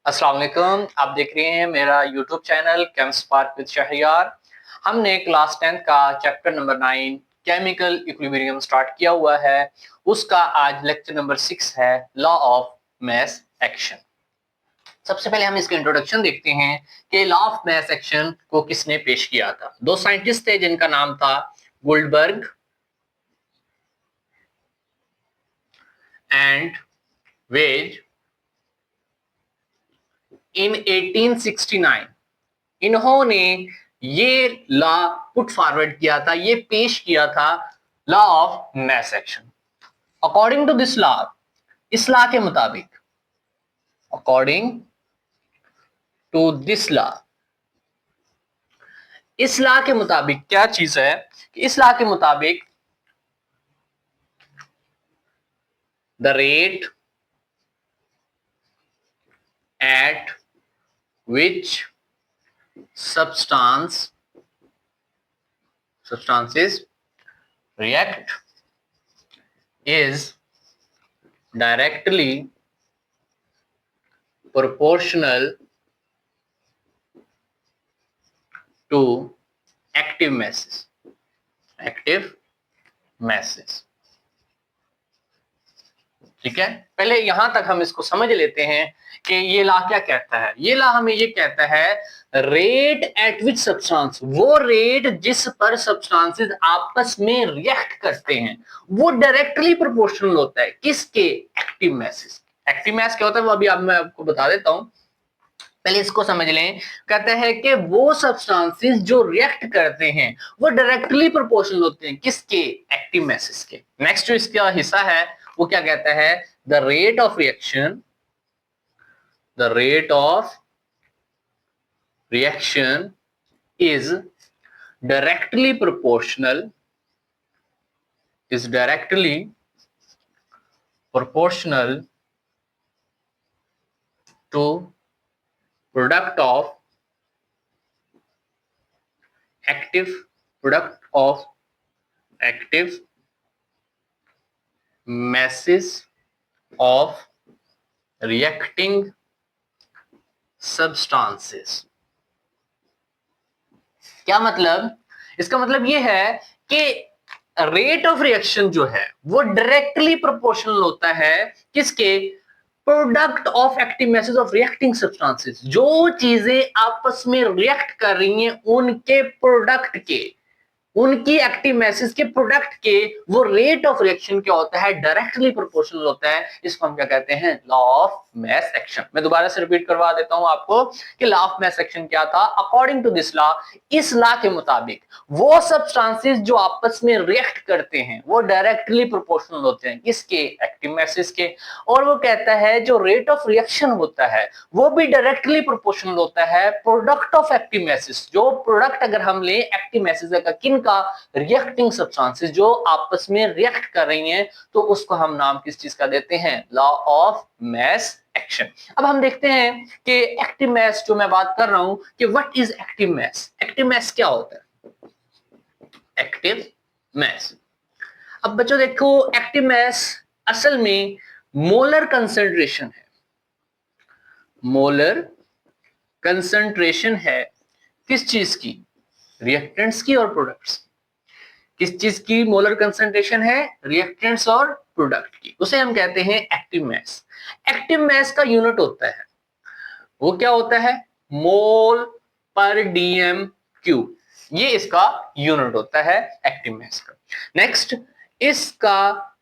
अस्सलाम वालेकुम। आप देख रहे हैं मेरा YouTube channel Chem Spark with Shahriyar. हमने क्लास 10th का chapter number 9 chemical equilibrium start किया हुआ है। उसका आज लेक्चर नंबर 6 है, लॉ ऑफ मास एक्शन। सबसे पहले हम इसके इंट्रोडक्शन देखते हैं कि लॉ ऑफ मास एक्शन को किसने पेश किया था। दो साइंटिस्ट थे जिनका नाम था गुल्डबर्ग एंड वेज। इन 1869 इन्होंने ये लॉ पुट फॉरवर्ड किया था, ये पेश किया था, law of mass action. According to this law, इस लॉ के मुताबिक, अकॉर्डिंग टू दिस लॉ, इस लॉ के मुताबिक क्या चीज है कि इस लॉ के मुताबिक the rate at which substances react is directly proportional to active masses. ठीक है, पहले यहां तक हम इसको समझ लेते हैं कि ये लॉ क्या कहता है। ये लॉ हमें ये कहता है रेट एट विच सब्सटेंस, वो रेट जिस पर सब्सटेंसेस आपस में रिएक्ट करते हैं वो डायरेक्टली प्रोपोर्शनल होता है किसके? Active messes. एक्टिव मैस क्या होता है वो अभी मैं आपको बता देता हूं, पहले इसको समझ लें। कहते हैं कि वो सब्सटेंसेस जो रिएक्ट करते हैं वो डायरेक्टली प्रोपोर्शनल होते हैं किसके? एक्टिव मैसेस के। नेक्स्ट जो इसका हिस्सा है वो क्या कहता है? The rate of reaction, the rate of reaction is directly proportional to product of active masses of reacting substances। क्या मतलब? इसका मतलब ये है कि रेट ऑफ रिएक्शन जो है वो डायरेक्टली प्रोपोर्शनल होता है किसके? Product of active message of reacting substances. जो चीजें आपस में रिएक्ट कर रही हैं उनके प्रोडक्ट के, उनकी एक्टिव मैसेज के प्रोडक्ट के वो रेट ऑफ रिएक्शन क्या होता है? डायरेक्टली प्रोपोर्शनल होता है। इसको हम क्या कहते हैं? Law of mass action. मैं दोबारा से रिपीट करवा देता हूं आपको कि लॉ ऑफ मास एक्शन क्या था। अकॉर्डिंग टू दिस लॉ, इस लॉ के मुताबिक वो सब्सटेंसेस जो आपस में रिएक्ट करते हैं वो डायरेक्टली प्रोपोर्शनल होते हैं किसके? एक्टिव मैसेज के। और वो कहता है जो रेट ऑफ रिएक्शन होता है वो भी डायरेक्टली प्रोपोर्शनल होता है प्रोडक्ट ऑफ एक्टिव मैसेज। जो प्रोडक्ट अगर हम ले एक्टिव मैसेज का, किन का? रिएक्टिंग सब्सटेंसेस जो आपस में रिएक्ट कर रही हैं, तो उसको हम नाम किस चीज का देते हैं? Law of mass action. अब हम देखते हैं कि एक्टिव मास जो मैं बात कर रहा हूं कि what is active mass. Active mass क्या होता है? एक्टिव मास, अब बच्चों देखो, एक्टिव मास असल में मोलर कंसंट्रेशन है। मोलर कंसंट्रेशन है किस चीज की? रिएक्टेंट्स की और प्रोडक्ट्स की। किस चीज की मोलर कंसंट्रेशन है? रिएक्टेंट्स और प्रोडक्ट की। उसे हम कहते हैं एक्टिव मास। एक्टिव मास का यूनिट होता है, वो क्या होता है? मोल पर डीएम क्यूब। ये इसका यूनिट होता है एक्टिव मास का। नेक्स्ट, इसका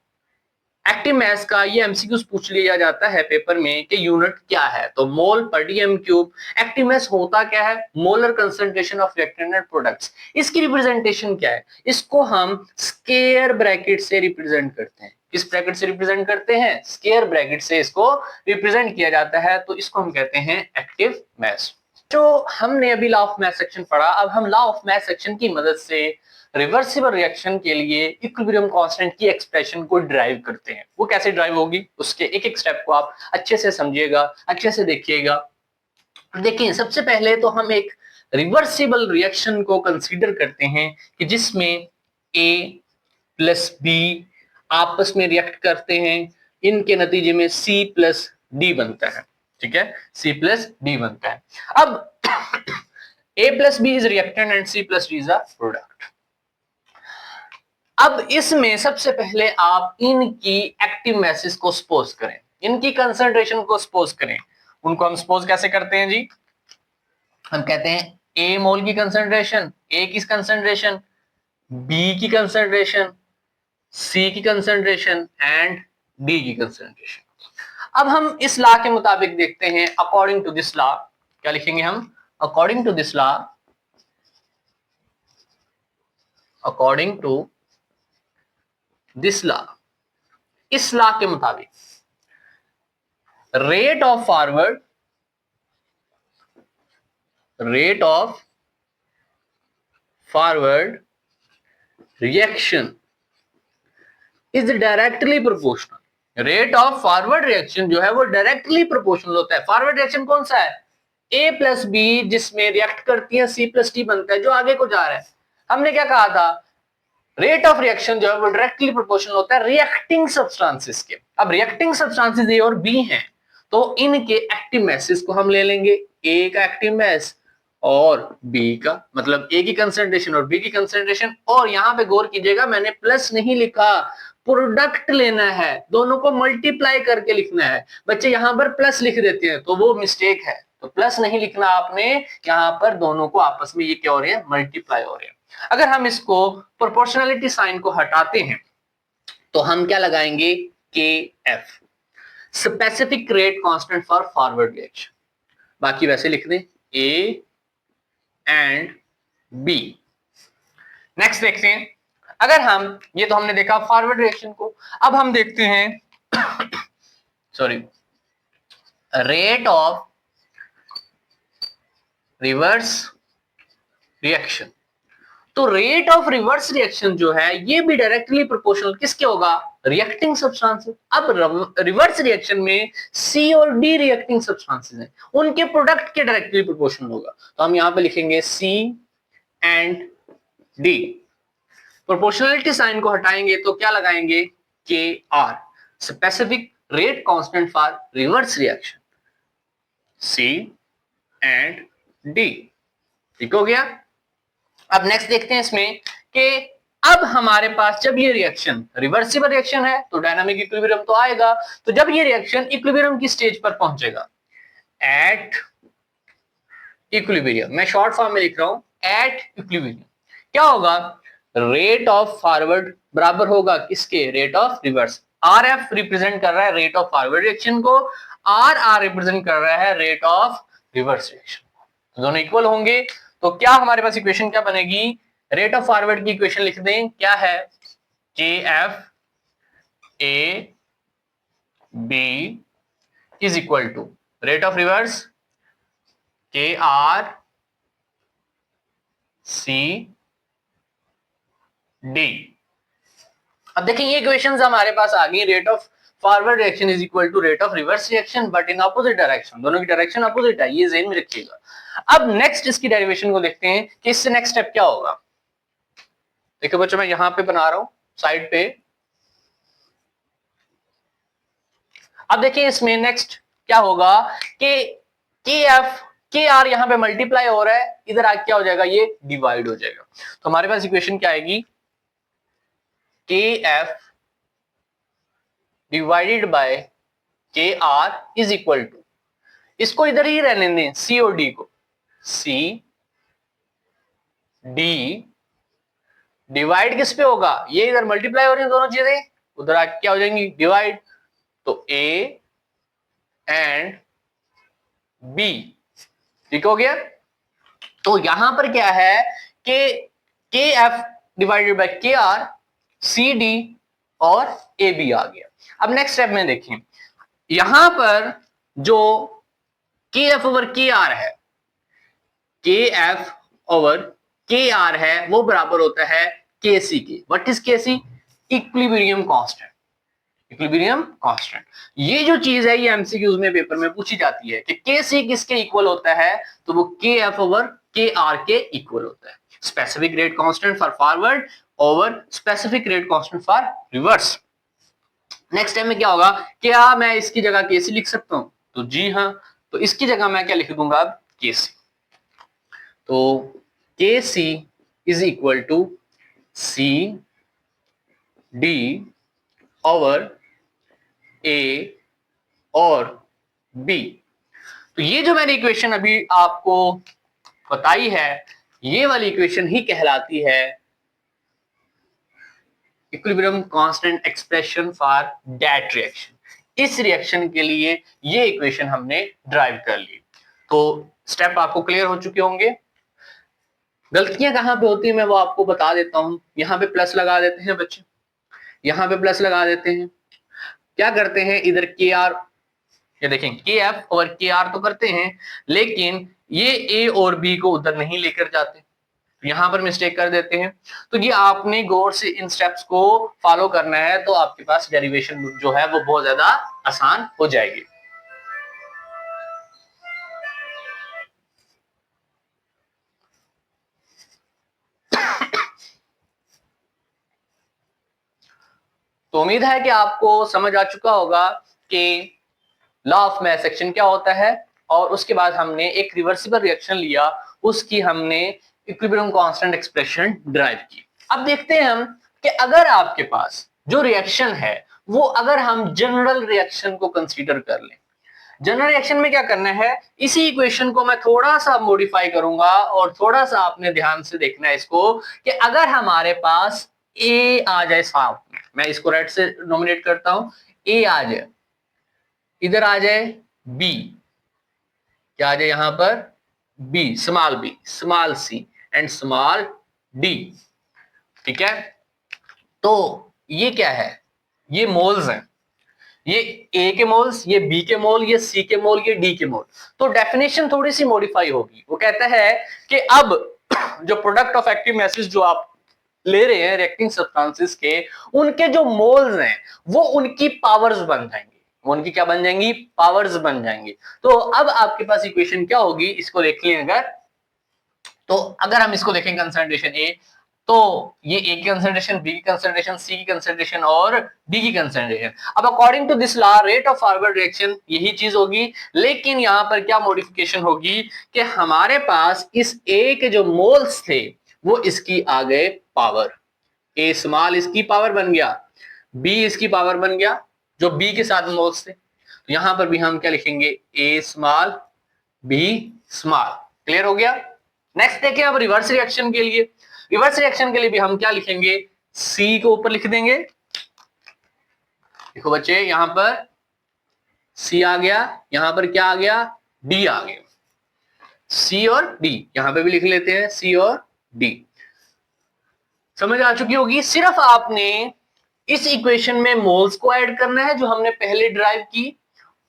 एक्टिव मास का ये एमसीक्यूज पूछ लिया जाता है पेपर में कि यूनिट क्या है, तो मोल पर डीएम क्यूब। एक्टिव मास होता क्या है? Molar concentration of reactant and products. इसकी रिप्रेजेंटेशन क्या है? इसको हम स्क्वायर ब्रैकेट से रिप्रेजेंट करते हैं। किस ब्रैकेट से रिप्रेजेंट करते हैं? स्क्वायर ब्रैकेट से इसको रिप्रेजेंट किया जाता है, तो इसको हम कहते हैं एक्टिव मास। जो हमने अभी लॉ ऑफ मास एक्शन पढ़ा, अब हम लॉ ऑफ मास एक्शन की मदद से रिवर्सिबल रिएक्शन के लिए इक्विलिब्रियम कांस्टेंट की एक्सप्रेशन को ड्राइव करते हैं। वो कैसे ड्राइव होगी उसके एक एक स्टेप को आप अच्छे से समझिएगा, अच्छे से देखिएगा। देखिए, सबसे पहले तो हम एक रिवर्सिबल रिएक्शन को कंसीडर करते हैं कि जिसमें ए प्लस बी आपस में रिएक्ट करते हैं, इनके नतीजे में सी प्लस डी बनता है। ठीक है, C प्लस डी बनता है। अब A plus B is reactant and C plus D is a product. अब इसमें सबसे पहले आप इनकी एक्टिव मैसेज को सपोज करें, इनकी कंसंट्रेशन को सपोज करें। उनको हम सपोज कैसे करते हैं जी, हम कहते हैं A मोल की कंसंट्रेशन, A की कंसंट्रेशन, B की कंसंट्रेशन, C की कंसंट्रेशन एंड D की कंसंट्रेशन। अब हम इस लॉ के मुताबिक देखते हैं, अकॉर्डिंग टू दिस लॉ क्या लिखेंगे हम, according to this law, according to this law, इस लॉ के मुताबिक rate of forward, rate of forward reaction is directly proportional. Rate of forward reaction जो है वो डायरेक्टली प्रोपोर्शनल होता है। फॉरवर्ड रिएक्शन कौन सा है, ए प्लस बी जिसमें रिएक्ट करती है सी प्लस टी बनता है, जो आगे को जा रहा है। हमने क्या कहा था, रेट ऑफ रिएक्शन जो है वो डायरेक्टली प्रोपोर्शनल होता है रिएक्टिंग सब्सटेंसेस के। अब रिएक्टिंग सब्सटेंसेस ए और बी हैं, तो इनके एक्टिव मैसेज को हम ले लेंगे, ए का एक्टिव मैस और बी का, मतलब ए की कंसंट्रेशन और बी की कंसंट्रेशन। और यहां पे गौर कीजिएगा, मैंने प्लस नहीं लिखा, प्रोडक्ट लेना है, दोनों को मल्टीप्लाई करके लिखना है। बच्चे यहां पर प्लस लिख देते हैं तो वो मिस्टेक है, तो प्लस नहीं लिखना आपने, यहां पर दोनों को आपस में ये क्या हो रहे हैं, मल्टीप्लाई हो रहे हैं। अगर हम इसको प्रोपोर्शनलिटी साइन को हटाते हैं तो हम क्या लगाएंगे, के F, specific rate constant for forward reaction. बाकी वैसे लिख दें, ए एंड बी। नेक्स्ट देखते हैं, अगर हम, ये तो हमने देखा फॉरवर्ड रिएक्शन को, अब हम देखते हैं sorry, rate of reverse reaction. तो रेट ऑफ रिवर्स रिएक्शन जो है ये भी डायरेक्टली प्रोपोर्शनल किसके होगा, रिएक्टिंग सब्सटेंसेस। अब रिवर्स रिएक्शन में सी और डी रिएक्टिंग सब्सटेंसेस हैं, उनके प्रोडक्ट के डायरेक्टली प्रोपोर्शनल होगा। तो हम यहां पे लिखेंगे C and D. Proportionality sign को हटाएंगे तो क्या लगाएंगे, K R, specific rate constant for reverse reaction, C and D. ठीक हो गया। अब नेक्स्ट देखते हैं इसमें कि अब हमारे पास जब ये रिएक्शन रिवर्सिबल रिएक्शन है तो डायनामिक इक्विलिब्रियम तो आएगा। तो जब ये रिएक्शन इक्विलिब्रियम की स्टेज पर पहुंचेगा, एट इक्विलिब्रियम, मैं शॉर्ट फॉर्म में लिख रहा हूं, एट इक्विलिब्रियम क्या होगा, रेट ऑफ फॉरवर्ड बराबर होगा किसके, rate of reverse. R F represent कर रहा है रेट ऑफ फॉरवर्ड रिएक्शन को, आर आर रिप्रेजेंट कर रहा है रेट ऑफ रिवर्स रिएक्शन को, तो दोनों इक्वल होंगे। तो क्या हमारे पास इक्वेशन क्या बनेगी, रेट ऑफ फॉरवर्ड की इक्वेशन लिख दें, क्या है, K F A B is equal to rate of reverse K R C D. अब देखिए ये इक्वेशंस हमारे पास आ गई, rate of forward reaction is equal to rate of reverse reaction but in opposite direction, दोनों की डायरेक्शन अपोजिट है, ये ज़हन में रखिएगा। अब नेक्स्ट इसकी डेरिवेशन को देखते हैं कि इससे नेक्स्ट स्टेप क्या होगा। देखो बच्चों, मैं यहां पे बना रहा हूं साइड पे। अब देखिए इसमें नेक्स्ट क्या होगा कि के एफ के आर यहां पे मल्टीप्लाई हो रहा है, इधर आगे क्या हो जाएगा, ये डिवाइड हो जाएगा। तो हमारे पास इक्वेशन क्या आएगी, के एफ डिवाइडेड बाय के आर इज इक्वल टू, इसको इधर ही रहने दें, सी और डी को, सी डी डिवाइड किस पे होगा, ये इधर मल्टीप्लाई हो रही है दोनों चीजें, उधर आके क्या हो जाएंगी, डिवाइड। तो ए एंड बी, ठीक हो गया। तो यहां पर क्या है कि के एफ डिवाइडेड बाय के आर, सी डी और ए बी आ गया। अब नेक्स्ट स्टेप में देखें, यहां पर जो के एफ ओवर के आर है, के एफ ओवर के आर है वो बराबर होता है के सी के। व्हाट इज के सी, इक्विलिब्रियम कांस्टेंट, इक्विलिब्रियम कांस्टेंट। ये जो चीज है ये एमसीक्यूज में पेपर में पूछी जाती है कि के सी किसके इक्वल होता है, तो वो के एफ ओवर के आर के इक्वल होता है। Specific rate constant for forward over specific rate constant for reverse. Next time में क्या होगा, क्या मैं इसकी जगह के सी लिख सकता हूं, तो जी हाँ, तो इसकी जगह मैं क्या लिख दूंगा अब, Kc। तो Kc is equal to C D over A और बी। तो ये जो मैंने इक्वेशन अभी आपको बताई है, ये वाली इक्वेशन ही कहलाती है equilibrium constant expression for that reaction. इस रिएक्शन के लिए ये इक्वेशन हमने ड्राइव कर ली। तो स्टेप आपको क्लियर हो चुके होंगे। गलतियां कहां पे होती है मैं वो आपको बता देता हूं। यहां पे प्लस लगा देते हैं बच्चे, यहां पे प्लस लगा देते हैं। क्या करते हैं, इधर के आर, ये देखें के एफ और के आर तो करते हैं, लेकिन ये ए और बी को उधर नहीं लेकर जाते, यहां पर मिस्टेक कर देते हैं। तो ये आपने गौर से इन स्टेप्स को फॉलो करना है, तो आपके पास डेरिवेशन जो है वो बहुत ज्यादा आसान हो जाएगी। तो उम्मीद है कि आपको समझ आ चुका होगा कि लॉ ऑफ मैस एक्शन क्या होता है, और उसके बाद हमने एक रिवर्सिबल रिएक्शन लिया, उसकी हमने इक्विलिब्रियम कांस्टेंट एक्सप्रेशन ड्राइव की। अब देखते हैं हम कि अगर आपके पास जो रिएक्शन है वो अगर हम जनरल रिएक्शन को कंसीडर कर लें, जनरल रिएक्शन में क्या करना है, इसी इक्वेशन को मैं थोड़ा सा मॉडिफाई करूंगा और थोड़ा सा आपने ध्यान से देखना है इसको, कि अगर हमारे पास ए आ जाए साफ, मैं इसको रेड से नॉमिनेट करता हूं, ए आ जाए, इधर आ जाए बी, क्या आ जाए यहां पर B, small C and small D, ठीक है। तो ये क्या है, ये मोल्स हैं, ये ए के मोल्स, ये बी के मोल, ये सी के मोल, ये डी के मोल। तो डेफिनेशन थोड़ी सी मॉडिफाई होगी। वो कहता है कि अब जो प्रोडक्ट ऑफ एक्टिव मैसेज जो आप ले रहे हैं रिएक्टिंग सब्सटेंसेस के, उनके जो मोल्स हैं वो उनकी पावर्स बन जाएंगी, वो उनकी क्या बन जाएंगी, पावर्स बन जाएंगी। तो अब आपके पास इक्वेशन क्या होगी, इसको देख लें अगर, तो अगर हम इसको देखें कंसंट्रेशन ए, तो ये ए की कंसंट्रेशन, बी की कंसंट्रेशन, सी की कंसंट्रेशन और डी की कंसंट्रेशन। अब according to this law rate of forward reaction यही चीज होगी, लेकिन यहां पर क्या मॉडिफिकेशन होगी कि हमारे पास इस ए के जो मोल्स थे वो इसकी आ गए पावर, ए स्मॉल इसकी पावर बन गया, बी इसकी पावर बन गया, जो बी के साथ मोल्स थे। तो यहां पर भी हम क्या लिखेंगे, ए स्मॉल बी स्मॉल। क्लियर हो गया। नेक्स्ट देखें अब रिवर्स रिएक्शन के लिए, रिवर्स रिएक्शन के लिए भी हम क्या लिखेंगे, सी को ऊपर लिख देंगे। देखो बच्चे यहां पर सी आ गया, यहां पर क्या आ गया, डी आ गया, सी और डी यहां पे भी लिख लेते हैं, सी और डी। समझ आ चुकी होगी। सिर्फ आपने इस इक्वेशन में मोल्स को ऐड करना है जो हमने पहले ड्राइव की,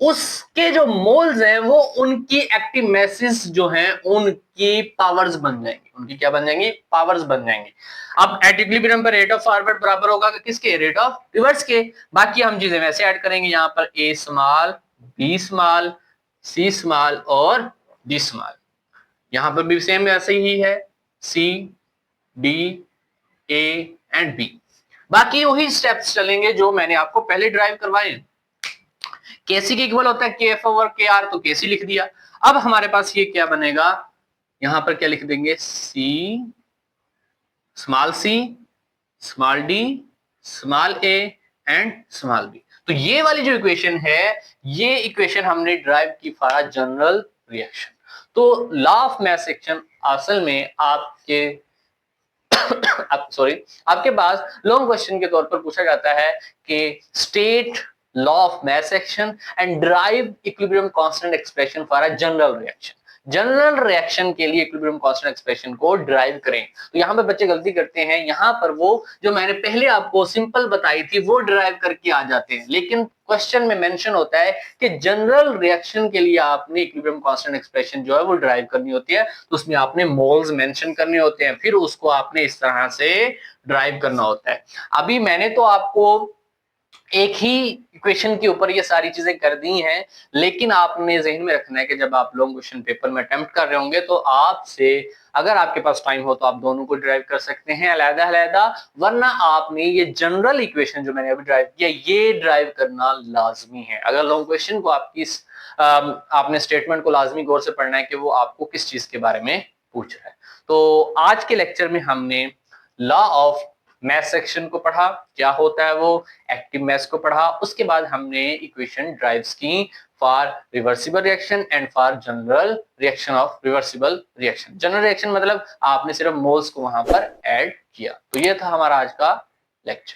उसके जो मोल्स हैं वो उनकी एक्टिव मैसेज जो हैं उनकी पावर्स बन जाएंगी, उनकी क्या बन जाएंगी, पावर्स बन जाएंगी। अब एट इक्विलिब्रियम पर रेट ऑफ फॉरवर्ड बराबर होगा किसके, रेट ऑफ रिवर्स के। बाकी हम चीजें वैसे ऐड करेंगे, यहां पर A small, B small, C small और डी स्मॉल। यहां पर भी सेम ऐसे ही है, C D A and B. बाकी वही स्टेप्स चलेंगे जो मैंने आपको पहले ड्राइव करवाए हैं। केसी के इक्वल होता है के एफ ओवर के आर, तो केसी लिख दिया। अब हमारे पास ये क्या बनेगा, यहां पर क्या लिख देंगे, C small D small A and small B. तो ये वाली जो इक्वेशन है, ये इक्वेशन हमने ड्राइव की फॉर जनरल रिएक्शन। तो लॉ ऑफ मैस एक्शन असल में आपके पास लॉन्ग क्वेश्चन के तौर पर पूछा जाता है कि state law of mass action and drive equilibrium constant expression for a general reaction. General reaction के लिए इक्विलिब्रियम कांस्टेंट एक्सप्रेशन को ड्राइव करें। तो यहां पे बच्चे गलती करते हैं, यहां पर वो जो मैंने पहले आपको सिंपल बताई थी वो ड्राइव करके आ जाते हैं, लेकिन क्वेश्चन में मेंशन होता है कि जनरल रिएक्शन के लिए आपने इक्विलिब्रियम कांस्टेंट एक्सप्रेशन जो है वो ड्राइव करनी होती है। तो उसमें आपने मोल्स मेंशन करने होते हैं, फिर उसको आपने इस तरह से ड्राइव करना होता है। अभी मैंने तो आपको एक ही इक्वेशन के ऊपर ये सारी चीजें कर दी हैं, लेकिन आपने ज़हन में रखना है कि जब आप लॉन्ग क्वेश्चन पेपर में अटेम्प्ट कर रहे होंगे तो आपसे, अगर आपके पास टाइम हो तो आप दोनों को ड्राइव कर सकते हैं अलग-अलग, वरना आपने ये जनरल इक्वेशन जो मैंने अभी ड्राइव किया ये ड्राइव करना लाजमी है। अगर लॉन्ग क्वेश्चन को आपने स्टेटमेंट को लाजमी गौर से पढ़ना है कि वो आपको किस चीज के बारे में पूछ रहा है। तो आज के लेक्चर में हमने लॉ ऑफ मैथ सेक्शन को पढ़ा, क्या होता है वो, एक्टिव मैथ्स को पढ़ा, उसके बाद हमने इक्वेशन ड्राइव्स की for reversible reaction and for general reaction of reversible reaction. General reaction मतलब आपने सिर्फ मोल्स को वहां पर ऐड किया। तो ये था हमारा आज का लेक्चर।